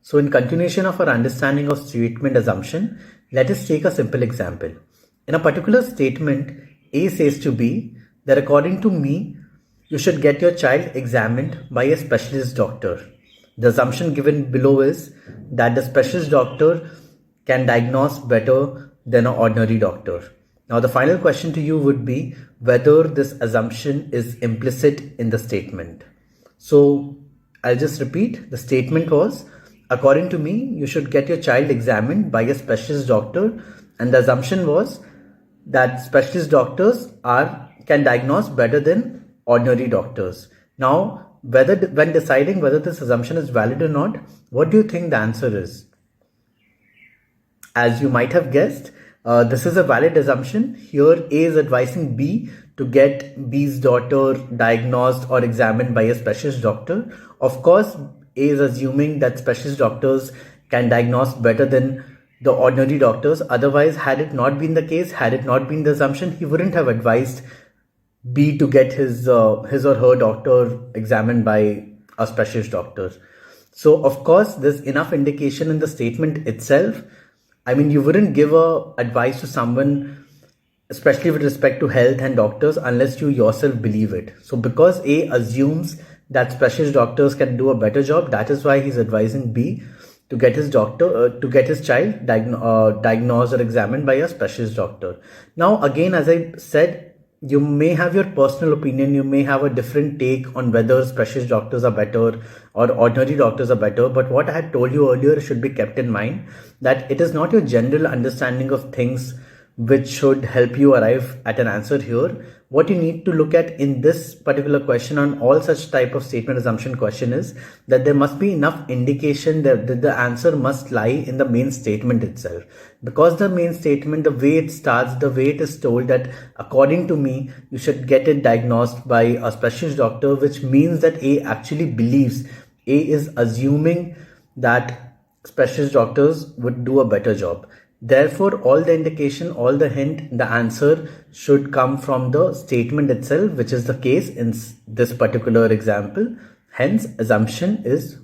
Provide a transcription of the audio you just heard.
So in continuation of our understanding of statement assumption, let us take a simple example. In a particular statement, A says to B that according to me, you should get your child examined by a specialist doctor. The assumption given below is that the specialist doctor can diagnose better than an ordinary doctor. Now the final question to you would be whether this assumption is implicit in the statement. So I'll just repeat. The statement was, according to me, you should get your child examined by a specialist doctor, and the assumption was that specialist doctors can diagnose better than ordinary doctors. Now, when deciding whether this assumption is valid or not, what do you think the answer is? As you might have guessed, this is a valid assumption. Here A is advising B to get B's daughter diagnosed or examined by a specialist doctor. Of course, A is assuming that specialist doctors can diagnose better than the ordinary doctors. Otherwise, had it not been the case, had it not been the assumption, he wouldn't have advised B to get his or her doctor examined by a specialist doctor. So, of course, there's enough indication in the statement itself. I mean, you wouldn't give advice to someone, especially with respect to health and doctors, unless you yourself believe it. So because A assumes that specialist doctors can do a better job, that is why he's advising B to get his child diagnosed or examined by a specialist doctor. Now, again, as I said, you may have your personal opinion, you may have a different take on whether specialist doctors are better or ordinary doctors are better, but what I had told you earlier should be kept in mind, that it is not your general understanding of things which should help you arrive at an answer here. What you need to look at in this particular question on all such type of statement assumption question is that there must be enough indication that the answer must lie in the main statement itself. Because the main statement, the way it starts, the way it is told that according to me, you should get it diagnosed by a specialist doctor, which means that A actually believes, A is assuming that specialist doctors would do a better job. Therefore, all the indication, all the hint, the answer should come from the statement itself, which is the case in this particular example. Hence, assumption is